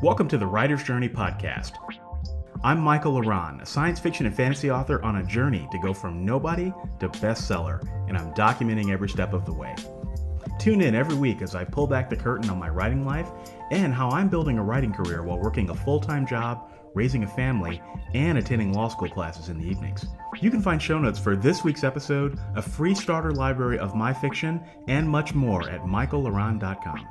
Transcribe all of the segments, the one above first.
Welcome to the Writer's Journey podcast. I'm Michael Laron, a science fiction and fantasy author on a journey to go from nobody to bestseller, and I'm documenting every step of the way. Tune in every week as I pull back the curtain on my writing life and how I'm building a writing career while working a full-time job, raising a family, and attending law school classes in the evenings. You can find show notes for this week's episode, a free starter library of my fiction, and much more at michaellaron.com.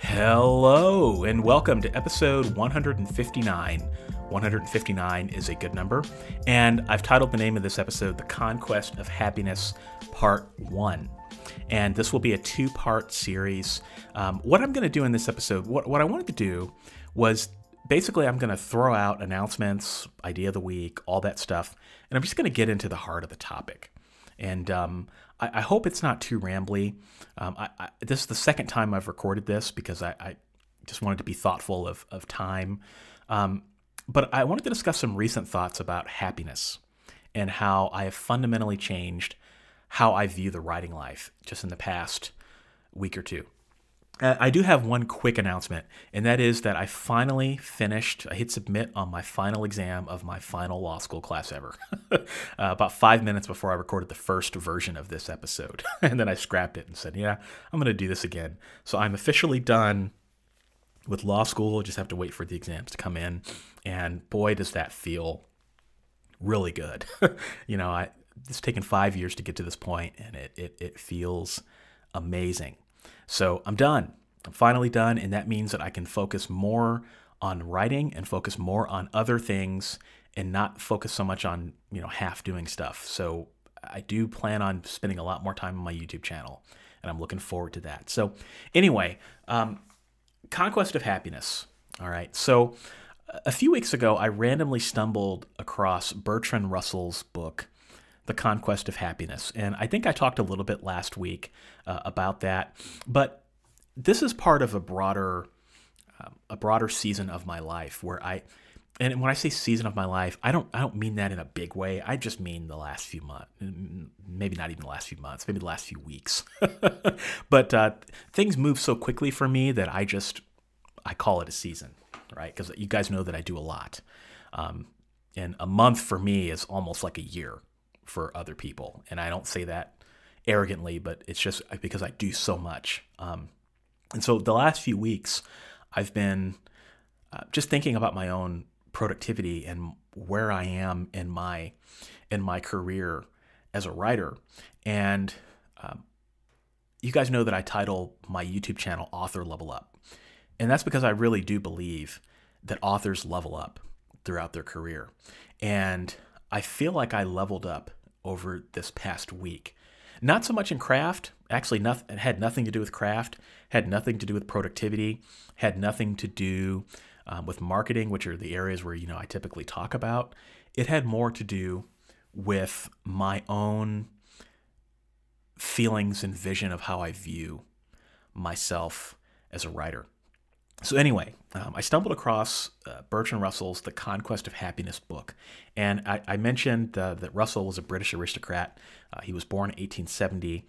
Hello, and welcome to episode 159. 159 is a good number, and I've titled the name of this episode, The Conquest of Happiness, Part 1. And this will be a two-part series. What I'm going to do in this episode, what I wanted to do was basically I'm going to throw out announcements, idea of the week, all that stuff, and I'm just going to get into the heart of the topic. And I hope it's not too rambly. This is the second time I've recorded this because I just wanted to be thoughtful of time. But I wanted to discuss some recent thoughts about happiness and how I have fundamentally changed how I view the writing life just in the past week or two. I do have one quick announcement, and that is that I finally finished, I hit submit on my final exam of my final law school class ever, about 5 minutes before I recorded the first version of this episode. And then I scrapped it and said, yeah, I'm going to do this again. So I'm officially done with law school. Just have to wait for the exams to come in. And boy, does that feel really good. It's taken 5 years to get to this point, and it feels amazing. So I'm done. I'm finally done, and that means that I can focus more on writing and focus more on other things and not focus so much on, half doing stuff. So I do plan on spending a lot more time on my YouTube channel, and I'm looking forward to that. So anyway, Conquest of Happiness. All right. So a few weeks ago, I randomly stumbled across Bertrand Russell's book, The Conquest of Happiness. And I think I talked a little bit last week about that, but this is part of a broader season of my life and when I say season of my life, I don't mean that in a big way. I just mean the last few months, maybe not even the last few months, maybe the last few weeks. But things move so quickly for me that I call it a season, right? Because you guys know that I do a lot. And a month for me is almost like a year for other people. And I don't say that arrogantly, but it's just because I do so much. And so the last few weeks, I've been just thinking about my own productivity and where I am in my career as a writer. And you guys know that I title my YouTube channel Author Level Up. And that's because I really do believe that authors level up throughout their career. And I feel like I leveled up over this past week. Not so much in craft. Actually, it had nothing to do with craft, had nothing to do with productivity, had nothing to do with marketing, which are the areas where, I typically talk about. It had more to do with my own feelings and vision of how I view myself as a writer. So anyway, I stumbled across Bertrand Russell's The Conquest of Happiness book. And I mentioned that Russell was a British aristocrat. He was born in 1870,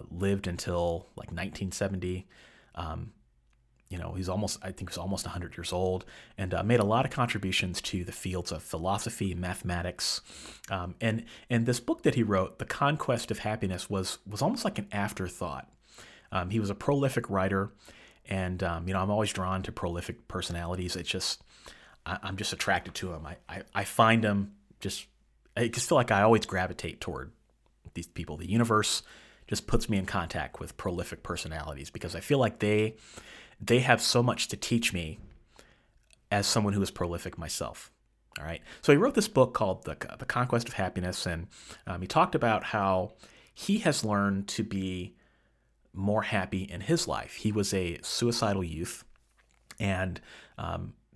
lived until like 1970. He's almost 100 years old, and made a lot of contributions to the fields of philosophy, mathematics. And this book that he wrote, The Conquest of Happiness, was almost like an afterthought. He was a prolific writer. And, I'm always drawn to prolific personalities. I'm just attracted to them. I find them I just feel like I always gravitate toward these people. The universe just puts me in contact with prolific personalities because I feel like they have so much to teach me as someone who is prolific myself. All right. So he wrote this book called The Conquest of Happiness. And he talked about how he has learned to be more happy in his life. He was a suicidal youth, and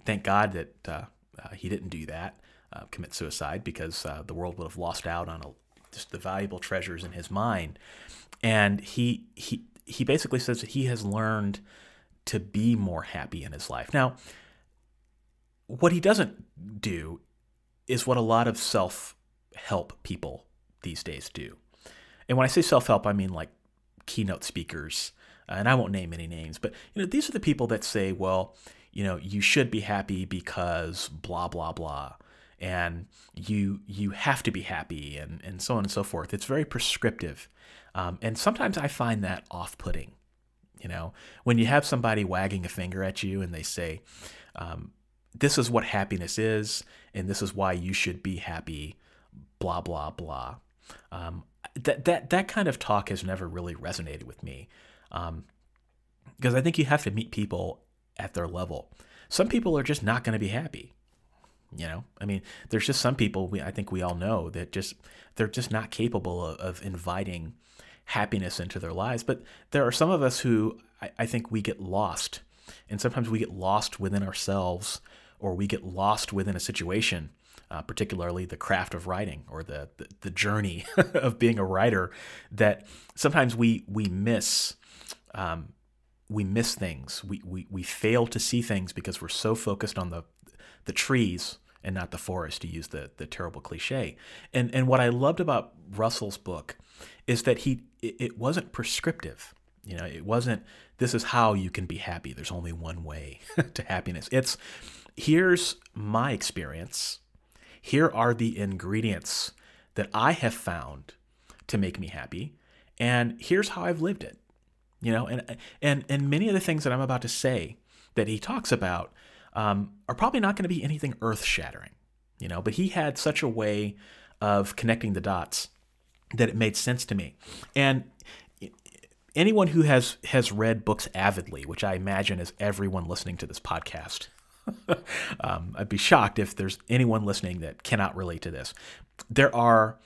thank God that he didn't do that, commit suicide, because the world would have lost out on just the valuable treasures in his mind. And he basically says that he has learned to be more happy in his life. Now, what he doesn't do is what a lot of self-help people these days do. And when I say self-help, I mean like keynote speakers, and I won't name any names, but these are the people that say, well, you should be happy because blah blah blah, and you have to be happy, and so on and so forth. It's very prescriptive, and sometimes I find that off-putting. When you have somebody wagging a finger at you and they say, this is what happiness is, and this is why you should be happy, blah blah blah. That kind of talk has never really resonated with me, because I think you have to meet people at their level. Some people are just not going to be happy. There's just some people I think we all know that they're just not capable of inviting happiness into their lives. But there are some of us who I think we get lost, and sometimes we get lost within ourselves, or we get lost within a situation, particularly the craft of writing, or the journey of being a writer, that sometimes we miss. We miss things. We fail to see things because we're so focused on the trees and not the forest, to use the terrible cliche. And what I loved about Russell's book is that it wasn't prescriptive. It wasn't, this is how you can be happy. There's only one way to happiness. It's, here's my experience. Here are the ingredients that I have found to make me happy, and here's how I've lived it. And many of the things that I'm about to say that he talks about are probably not going to be anything earth-shattering, but he had such a way of connecting the dots that it made sense to me. And anyone who has read books avidly, which I imagine is everyone listening to this podcast, I'd be shocked if there's anyone listening that cannot relate to this. There are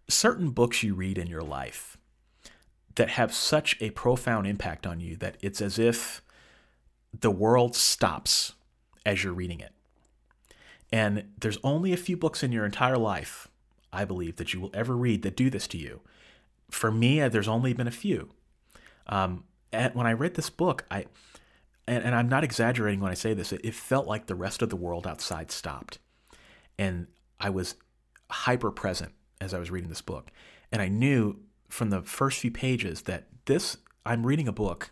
certain books you read in your life that have such a profound impact on you that it's as if the world stops as you're reading it. And there's only a few books in your entire life, I believe, that you will ever read that do this to you. For me, there's only been a few. And when I read this book, and I'm not exaggerating when I say this, it felt like the rest of the world outside stopped. And I was hyper present as I was reading this book. And I knew from the first few pages that I'm reading a book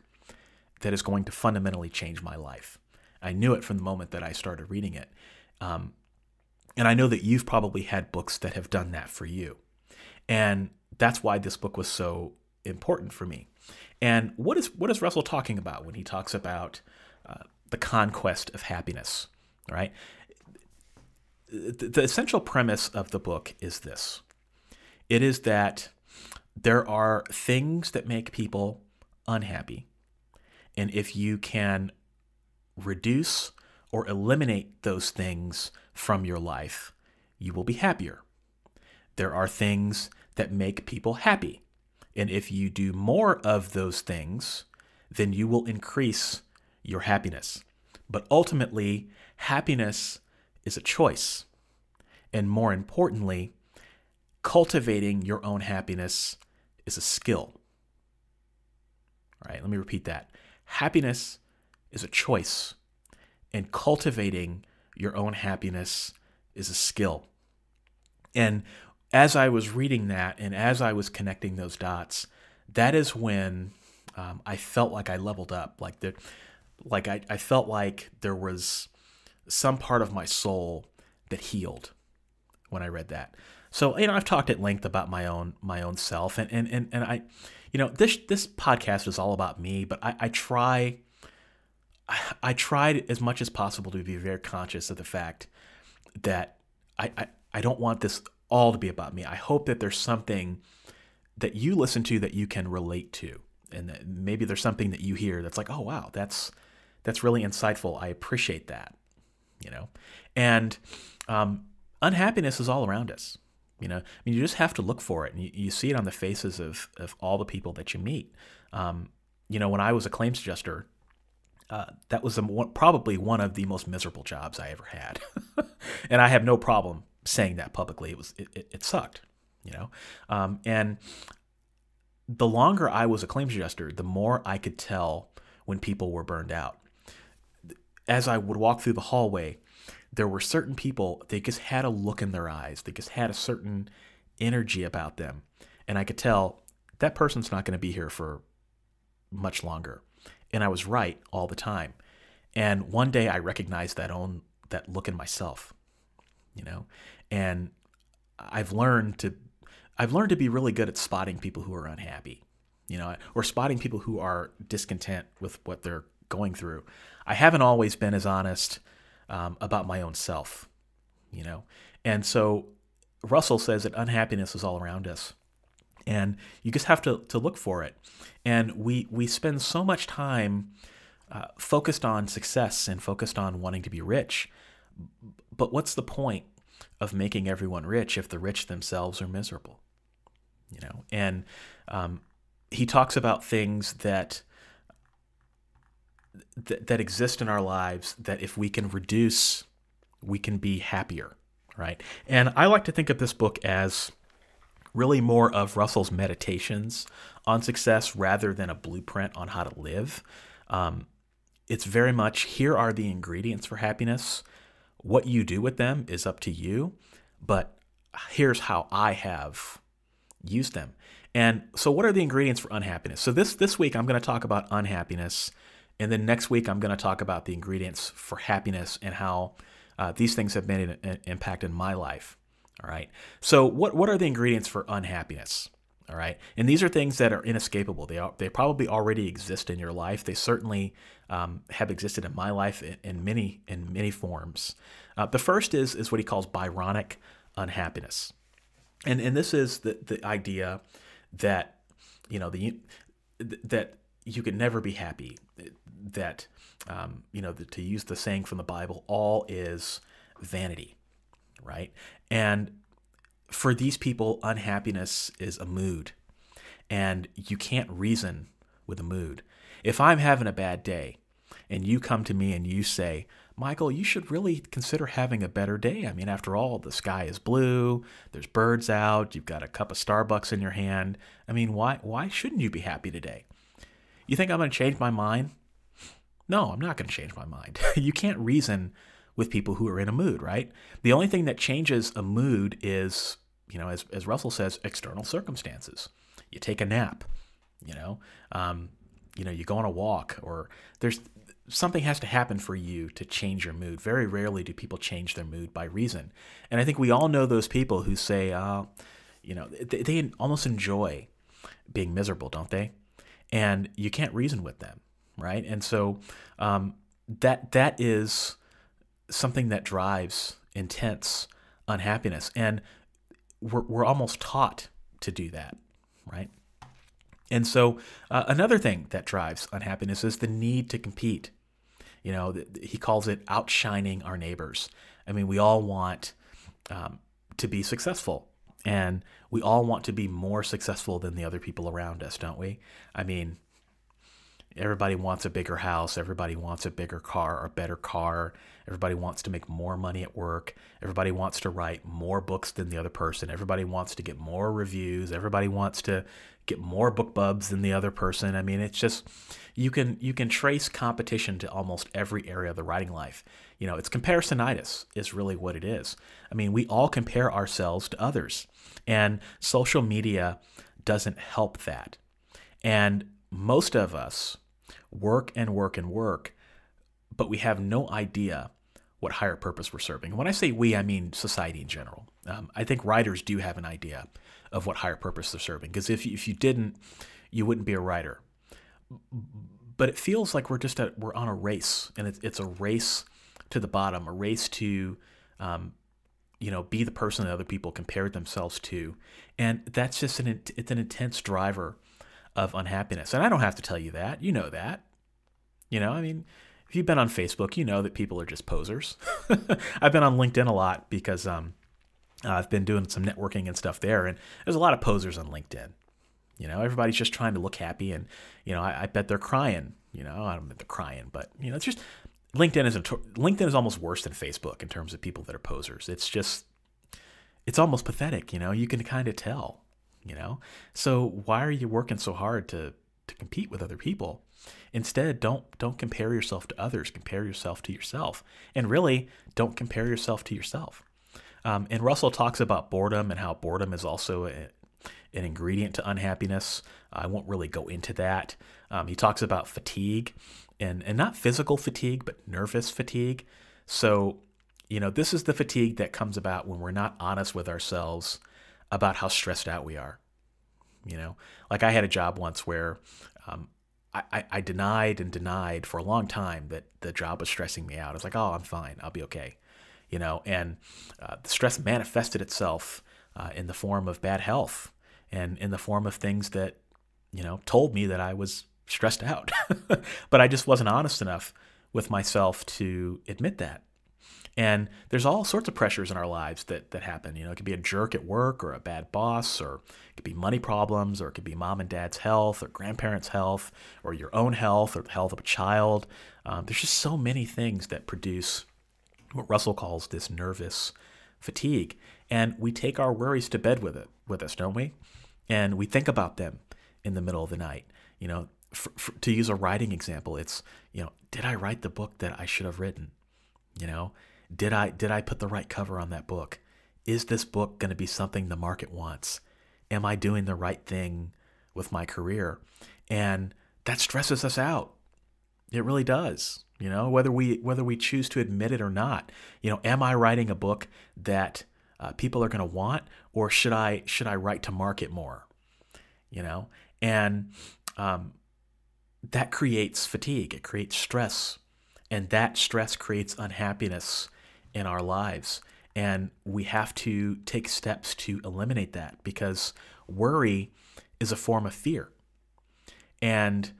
that is going to fundamentally change my life. I knew it from the moment that I started reading it. And I know that you've probably had books that have done that for you. And that's why this book was so important for me. And what is Russell talking about when he talks about the conquest of happiness, right? The essential premise of the book is this. It is that there are things that make people unhappy. And if you can reduce or eliminate those things from your life, you will be happier. There are things that make people happy. And if you do more of those things, then you will increase your happiness. But ultimately, happiness is a choice. And more importantly, cultivating your own happiness is a skill. All right, let me repeat that. Happiness is a choice, and cultivating your own happiness is a skill. And as I was reading that, and as I was connecting those dots, that is when I felt like I leveled up. I felt like there was some part of my soul that healed when I read that. So, I've talked at length about my own self, and I, this podcast is all about me, but I tried as much as possible to be very conscious of the fact that I don't want this all to be about me. I hope that there's something that you listen to that you can relate to, and that maybe there's something that you hear that's like, oh wow, that's really insightful. I appreciate that, and unhappiness is all around us. You just have to look for it, and you see it on the faces of all the people that you meet. When I was a claims adjuster, that was probably one of the most miserable jobs I ever had, and I have no problem saying that publicly. It sucked, and the longer I was a claims adjuster, the more I could tell when people were burned out. As I would walk through the hallway, there were certain people, they just had a look in their eyes. They just had a certain energy about them. And I could tell that person's not going to be here for much longer. And I was right all the time. And one day I recognized that look in myself, and I've learned to be really good at spotting people who are unhappy, or spotting people who are discontent with what they're going through. I haven't always been as honest about my own self, and so Russell says that unhappiness is all around us, and you just have to look for it. And we spend so much time focused on success and focused on wanting to be rich, but what's the point of making everyone rich if the rich themselves are miserable? And he talks about things that exist in our lives that if we can reduce, we can be happier, right? And I like to think of this book as really more of Russell's meditations on success rather than a blueprint on how to live. It's very much, here are the ingredients for happiness. What you do with them is up to you, but here's how I have used them. And so what are the ingredients for unhappiness? So this week I'm going to talk about unhappiness, and then next week I'm going to talk about the ingredients for happiness and how these things have made an impact in my life. All right. So what are the ingredients for unhappiness? All right. And these are things that are inescapable. They probably already exist in your life. They certainly have existed in my life in many forms. The first is what he calls Byronic unhappiness. And this is the idea that, that you can never be happy, that, to use the saying from the Bible, all is vanity, right? And for these people, unhappiness is a mood, and you can't reason with a mood. If I'm having a bad day and you come to me and you say, Michael, you should really consider having a better day. I mean, after all, the sky is blue, there's birds out, you've got a cup of Starbucks in your hand. I mean, why shouldn't you be happy today? You think I'm going to change my mind? No, I'm not going to change my mind. You can't reason with people who are in a mood, right? The only thing that changes a mood is, as Russell says, external circumstances. You take a nap, you go on a walk, or something has to happen for you to change your mood. Very rarely do people change their mood by reason. And I think we all know those people who say, they almost enjoy being miserable, don't they? And you can't reason with them, right? And so that is something that drives intense unhappiness. And we're almost taught to do that, right? And so another thing that drives unhappiness is the need to compete. He calls it outshining our neighbors. I mean, we all want to be successful, and we all want to be more successful than the other people around us, don't we? I mean, everybody wants a bigger house. Everybody wants a bigger car or a better car. Everybody wants to make more money at work. Everybody wants to write more books than the other person. Everybody wants to get more reviews. Everybody wants to get more book bubs than the other person. I mean, it's just, you can trace competition to almost every area of the writing life. It's comparisonitis is really what it is. I mean, we all compare ourselves to others, and social media doesn't help that. And most of us work and work and work, but we have no idea what higher purpose we're serving. When I say we, I mean society in general. I think writers do have an idea of what higher purpose they're serving, because if you didn't, you wouldn't be a writer. But it feels like we're on a race, and it's a race to the bottom, a race to be the person that other people compared themselves to, and that's just it's an intense driver of unhappiness. And I don't have to tell you that. You know that. I mean, if you've been on Facebook, you know that people are just posers. I've been on LinkedIn a lot because I've been doing some networking and stuff there, and there's a lot of posers on LinkedIn. Everybody's just trying to look happy, and I bet they're crying. I don't bet they're crying, but it's just LinkedIn is almost worse than Facebook in terms of people that are posers. It's almost pathetic. You can kind of tell. So why are you working so hard to compete with other people? Instead, don't compare yourself to others. Compare yourself to yourself, and really don't compare yourself to yourself. And Russell talks about boredom and how boredom is also an ingredient to unhappiness. I won't really go into that. He talks about fatigue, and not physical fatigue, but nervous fatigue. So, this is the fatigue that comes about when we're not honest with ourselves about how stressed out we are. Like I had a job once where I denied and denied for a long time that the job was stressing me out. I was like, oh, I'm fine. I'll be okay. And the stress manifested itself in the form of bad health and in the form of things that, told me that I was stressed out. But I just wasn't honest enough with myself to admit that. And there's all sorts of pressures in our lives that happen. It could be a jerk at work or a bad boss, or it could be money problems, or it could be mom and dad's health or grandparents' health or your own health or the health of a child. There's just so many things that produce what Russell calls this nervous fatigue. And we take our worries to bed with us, don't we? And we think about them in the middle of the night. To use a writing example, it's, did I write the book that I should have written? Did I put the right cover on that book? Is this book going to be something the market wants? Am I doing the right thing with my career? And that stresses us out. It really does. Whether we choose to admit it or not. Am I writing a book that people are going to want, or should I write to market more? And that creates fatigue. It creates stress, and that stress creates unhappiness in our lives. And we have to take steps to eliminate that, because worry is a form of fear. And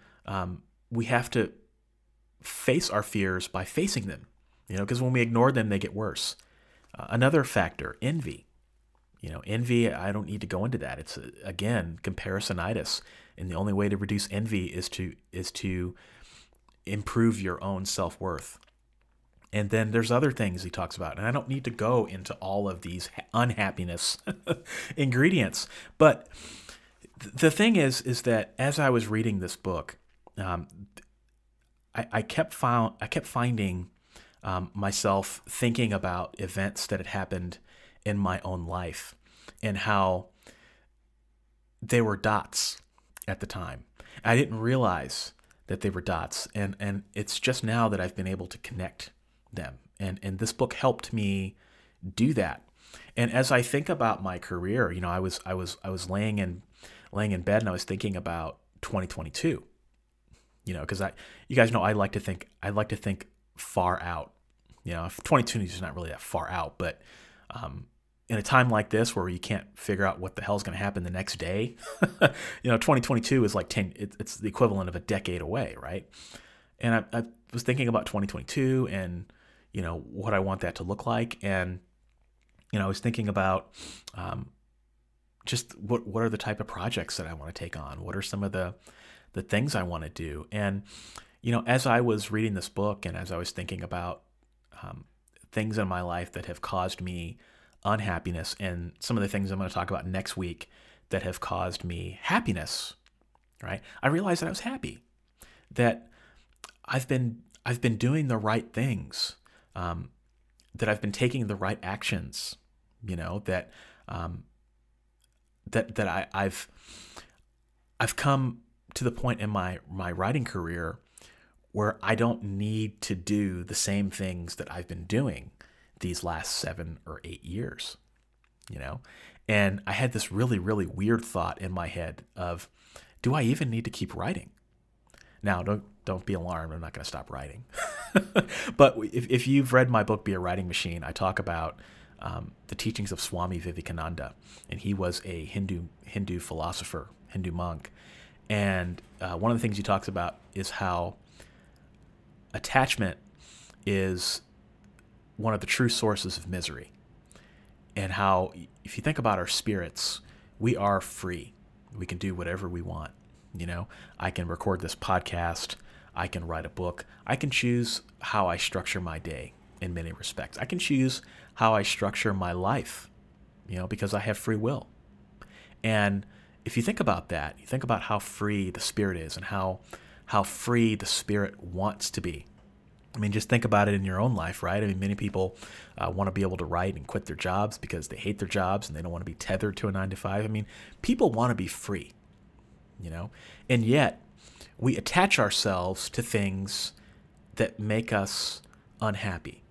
we have to face our fears by facing them, because when we ignore them, they get worse. Another factor, envy. Envy, I don't need to go into that. It's, again, comparisonitis. And the only way to reduce envy is to improve your own self-worth. And then there's other things he talks about. And I don't need to go into all of these unhappiness ingredients. But the thing is that as I was reading this book, I kept finding myself thinking about events that had happened in my own life and how they were dots at the time. I didn't realize that they were dots, and it's just now that I've been able to connect them. And this book helped me do that. And as I think about my career, I was laying in bed and I was thinking about 2022. Because you guys know I like to think far out. 2022 is not really that far out, but in a time like this where you can't figure out what the hell's going to happen the next day, 2022 is like 10. It's the equivalent of a decade away, right? And I was thinking about 2022 and what I want that to look like, and I was thinking about just what are the type of projects that I want to take on. What are some of the things I want to do? And, as I was reading this book and as I was thinking about things in my life that have caused me unhappiness, and some of the things I'm going to talk about next week that have caused me happiness, right? I realized that I was happy, that I've been doing the right things, that I've been taking the right actions, that I've come to the point in my writing career where I don't need to do the same things that I've been doing these last 7 or 8 years, And I had this really, really weird thought in my head of, do I even need to keep writing? Now, don't be alarmed. I'm not going to stop writing. But if you've read my book, Be a Writing Machine, I talk about the teachings of Swami Vivekananda, and he was a Hindu philosopher, Hindu monk. And one of the things he talks about is how attachment is one of the true sources of misery, and how if you think about our spirits, we are free. We can do whatever we want. I can record this podcast. I can write a book. I can choose how I structure my day in many respects. I can choose how I structure my life, because I have free will. And if you think about that, you think about how free the spirit is and how free the spirit wants to be. I mean, just think about it in your own life, right? I mean, many people want to be able to write and quit their jobs because they hate their jobs and they don't want to be tethered to a 9 to 5. I mean, people want to be free, and yet we attach ourselves to things that make us unhappy,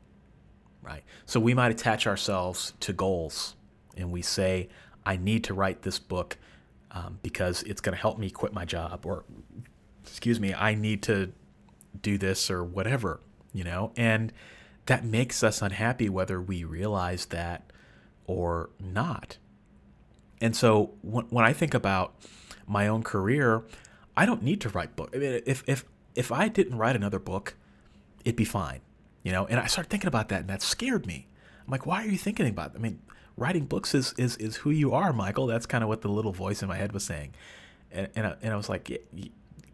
right? So we might attach ourselves to goals and we say, I need to write this book because it's going to help me quit my job, or, I need to do this or whatever, and that makes us unhappy whether we realize that or not. And so when I think about my own career, I don't need to write books. I mean, if I didn't write another book, it'd be fine, and I started thinking about that, and that scared me. I'm like, why are you thinking about it? I mean, writing books is who you are, Michael. That's kind of what the little voice in my head was saying. And I was like,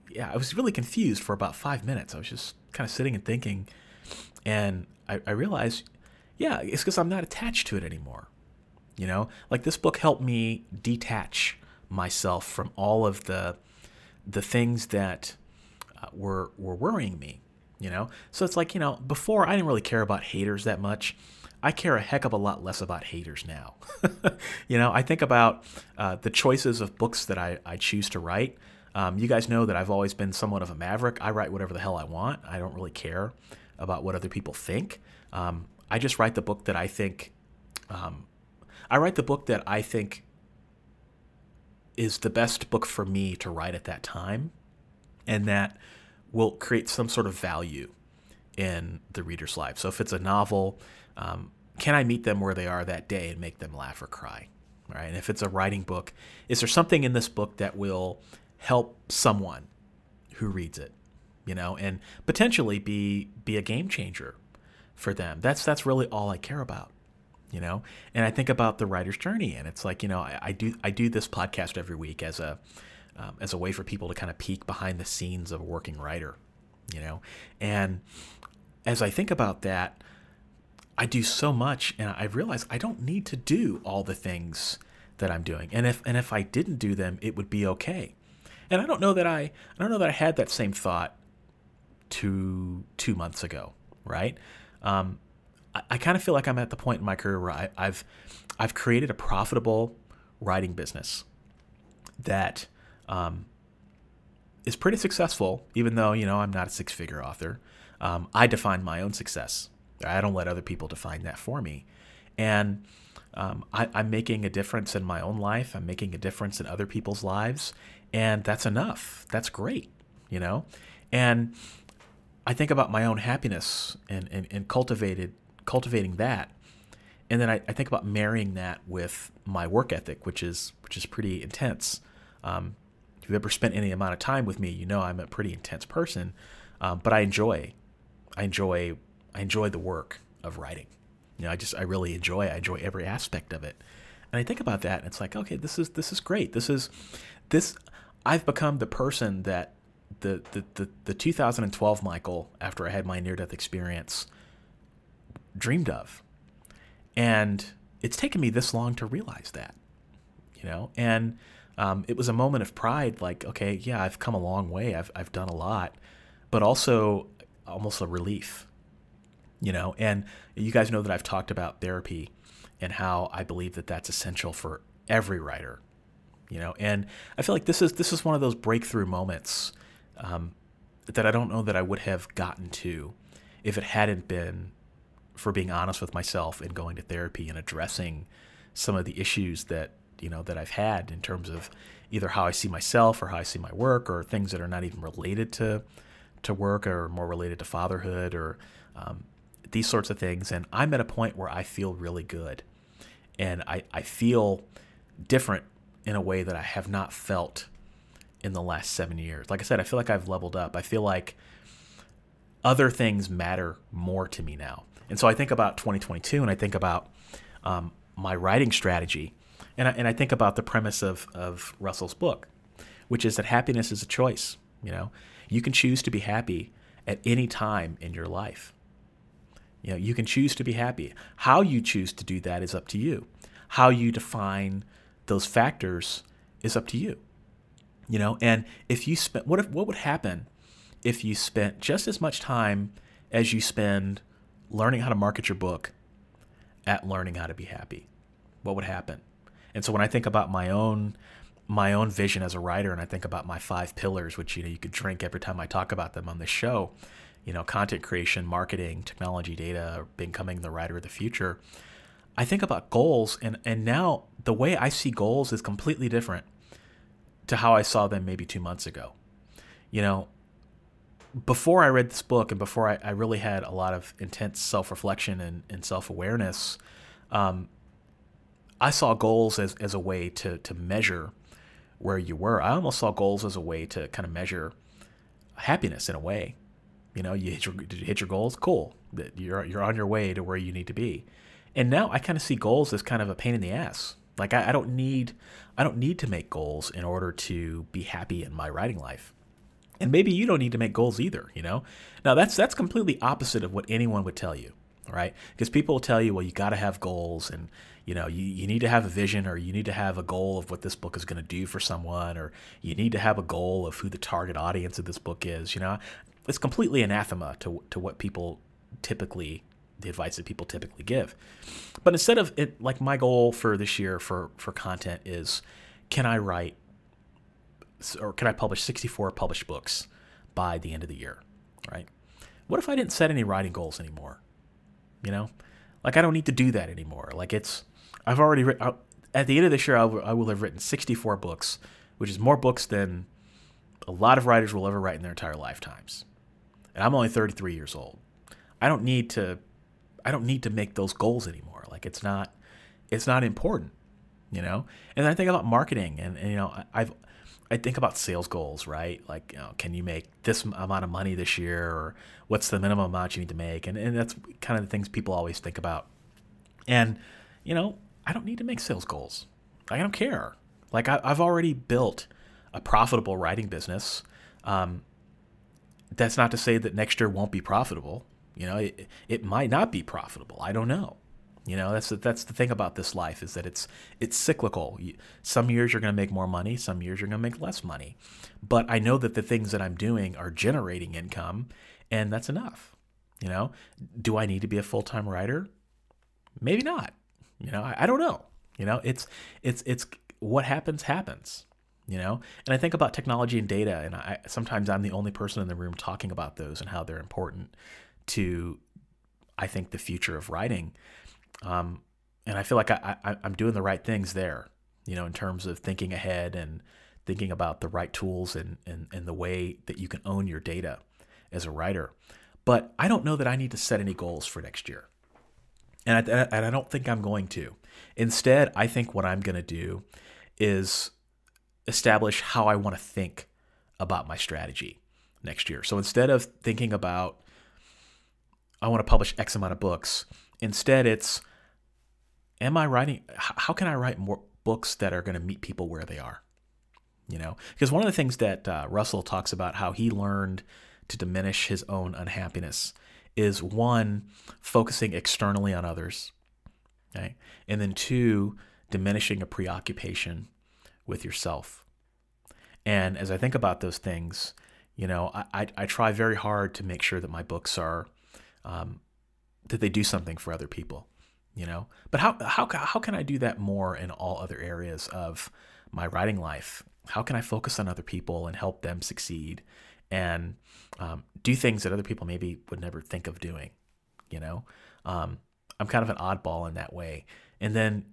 yeah, I was really confused for about 5 minutes. I was just kind of sitting and thinking, and I realized, yeah, it's because I'm not attached to it anymore. Like this book helped me detach myself from all of the things that were worrying me. So it's like, before I didn't really care about haters that much. I care a heck of a lot less about haters now. I think about the choices of books that I choose to write. You guys know that I've always been somewhat of a maverick. I write whatever the hell I want. I don't really care about what other people think. I just write the book that I think. I write the book that I think is the best book for me to write at that time, and that will create some sort of value in the reader's life. So if it's a novel, can I meet them where they are that day and make them laugh or cry? Right? And if it's a writing book, is there something in this book that will help someone who reads it, and potentially be a game changer for them? That's really all I care about, And I think about the writer's journey, and it's like, I do this podcast every week as a way for people to kind of peek behind the scenes of a working writer, And as I think about that, I do so much, and I realize I don't need to do all the things that I'm doing. And if I didn't do them, it would be okay. And I don't know that I had that same thought 2 months ago, right? I kind of feel like I'm at the point in my career where I've created a profitable writing business that is pretty successful, even though I'm not a 6-figure author. I define my own success. I don't let other people define that for me. And I'm making a difference in my own life. I'm making a difference in other people's lives. And that's enough. That's great, And I think about my own happiness and cultivating that. And then I think about marrying that with my work ethic, which is pretty intense. If you've ever spent any amount of time with me, I'm a pretty intense person. But I enjoy the work of writing. I really enjoy it. I enjoy every aspect of it. And I think about that, and it's like, okay, this is great. I've become the person that the 2012 Michael, after I had my near-death experience, dreamed of. And it's taken me this long to realize that, and it was a moment of pride, like, okay, yeah, I've come a long way. I've done a lot, but also almost a relief, and you guys know that I've talked about therapy and how I believe that that's essential for every writer, and I feel like this is one of those breakthrough moments that I don't know that I would have gotten to if it hadn't been for being honest with myself and going to therapy and addressing some of the issues that I've had in terms of either how I see myself or how I see my work, or things that are not even related to work, or more related to fatherhood, or these sorts of things. And I'm at a point where I feel really good, and I feel different in a way that I have not felt in the last 7 years. Like I said, I feel like I've leveled up. I feel like other things matter more to me now. And so I think about 2022, and I think about my writing strategy, and I think about the premise of Russell's book, which is that happiness is a choice. You can choose to be happy at any time in your life. You can choose to be happy. How you choose to do that is up to you. How you define those factors is up to you. And if you spent, what would happen if you spent just as much time as you spend learning how to market your book at learning how to be happy? What would happen? And so when I think about my own vision as a writer, and I think about my 5 pillars, which you could drink every time I talk about them on this show, content creation, marketing, technology, data, becoming the writer of the future. I think about goals, and now the way I see goals is completely different to how I saw them maybe 2 months ago. Before I read this book and before I really had a lot of intense self-reflection and self-awareness, I saw goals as a way to measure where you were. I almost saw goals as a way to kind of measure happiness in a way. You hit your goals, cool. That you're on your way to where you need to be. And now I kind of see goals as kind of a pain in the ass. Like I don't need to make goals in order to be happy in my writing life. And maybe you don't need to make goals either, Now that's completely opposite of what anyone would tell you, right? Because people will tell you, well, you got to have goals, and you need to have a vision, or you need to have a goal of what this book is going to do for someone, or you need to have a goal of who the target audience of this book is. It's completely anathema to what people typically, the advice that people typically give. But instead of it, like my goal for this year for content is, can I publish 64 published books by the end of the year, right? What if I didn't set any writing goals anymore? Like I don't need to do that anymore. Like I've already written, at the end of this year, I will have written 64 books, which is more books than a lot of writers will ever write in their entire lifetimes. And I'm only 33 years old. I don't need to make those goals anymore. Like it's not important, And then I think about marketing, and I think about sales goals, right? Like, can you make this amount of money this year, or what's the minimum amount you need to make? And that's kind of the things people always think about. And, I don't need to make sales goals. I don't care. Like I've already built a profitable writing business. That's not to say that next year won't be profitable. It might not be profitable. I don't know. That's the thing about this life, is that it's cyclical. Some years you're going to make more money, some years you're going to make less money. But I know that the things that I'm doing are generating income, and that's enough. Do I need to be a full-time writer? Maybe not. I don't know. It's what happens. And I think about technology and data, and sometimes I'm the only person in the room talking about those and how they're important to, I think, the future of writing. And I feel like I'm doing the right things there, in terms of thinking ahead and thinking about the right tools and the way that you can own your data as a writer. But I don't know that I need to set any goals for next year. And I don't think I'm going to. Instead, I think what I'm going to do is establish how I want to think about my strategy next year. So instead of thinking about, I want to publish X amount of books, instead it's, how can I write more books that are going to meet people where they are? Because one of the things that Russell talks about, how he learned to diminish his own unhappiness, is 1, focusing externally on others, okay? And then 2, diminishing a preoccupation with yourself. And as I think about those things, I try very hard to make sure that my books are, that they do something for other people, But how can I do that more in all other areas of my writing life? How can I focus on other people and help them succeed, and do things that other people maybe would never think of doing? I'm kind of an oddball in that way. And then,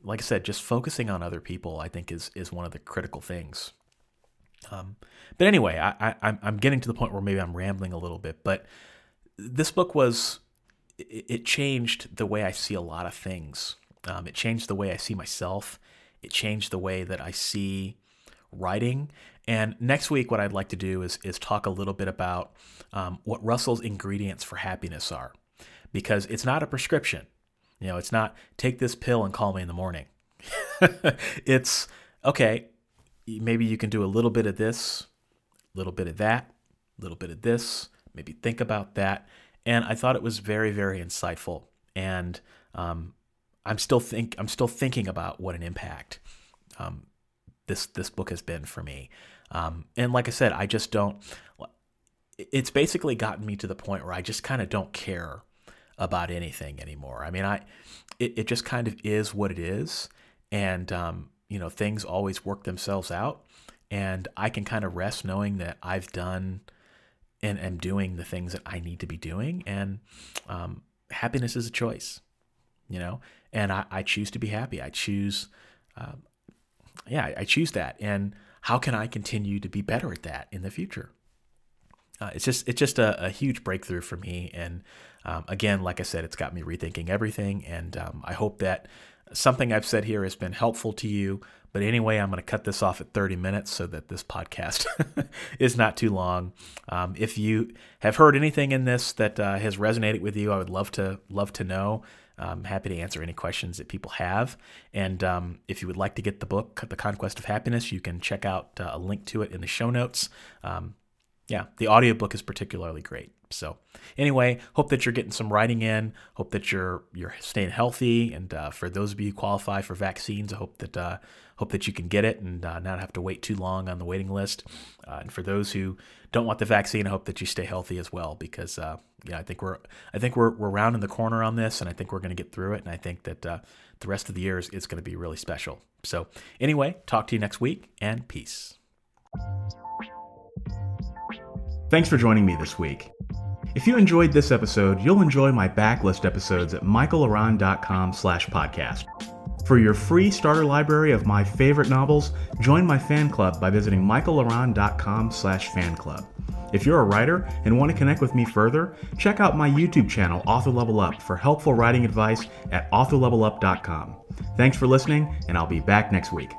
like I said, just focusing on other people, I think is one of the critical things. But anyway, I'm getting to the point where maybe I'm rambling a little bit, but this book it changed the way I see a lot of things. It changed the way I see myself. It changed the way that I see writing. And next week, what I'd like to do is talk a little bit about what Russell's ingredients for happiness are, because it's not a prescription. It's not take this pill and call me in the morning. It's, okay, maybe you can do a little bit of this, a little bit of that, a little bit of this, maybe think about that. And I thought it was very, very insightful. And I'm still thinking about what an impact this book has been for me. And like I said, I just don't. it's basically gotten me to the point where I just kind of don't care about anything anymore. I mean, it just kind of is what it is. And, things always work themselves out. And I can kind of rest knowing that I've done and am doing the things that I need to be doing. And happiness is a choice, and I choose to be happy. I choose, I choose that. And how can I continue to be better at that in the future? It's just a huge breakthrough for me. And again, like I said, it's got me rethinking everything. And I hope that something I've said here has been helpful to you. But anyway, I'm going to cut this off at 30 minutes so that this podcast is not too long. If you have heard anything in this that has resonated with you, I would love to know. I'm happy to answer any questions that people have. And if you would like to get the book, The Conquest of Happiness, you can check out a link to it in the show notes. The audiobook is particularly great. So anyway, hope that you're getting some writing in. Hope that you're staying healthy. And for those of you who qualify for vaccines, I hope that you can get it and not have to wait too long on the waiting list. And for those who don't want the vaccine, I hope that you stay healthy as well, because I think we're rounding the corner on this, and I think we're going to get through it. And I think that the rest of the year is going to be really special. So anyway, talk to you next week, and peace. Thanks for joining me this week. If you enjoyed this episode, you'll enjoy my backlist episodes at michaelaran.com/podcast. For your free starter library of my favorite novels, join my fan club by visiting michaelaran.com/fanclub. If you're a writer and want to connect with me further, check out my YouTube channel, Author Level Up, for helpful writing advice at authorlevelup.com. Thanks for listening, and I'll be back next week.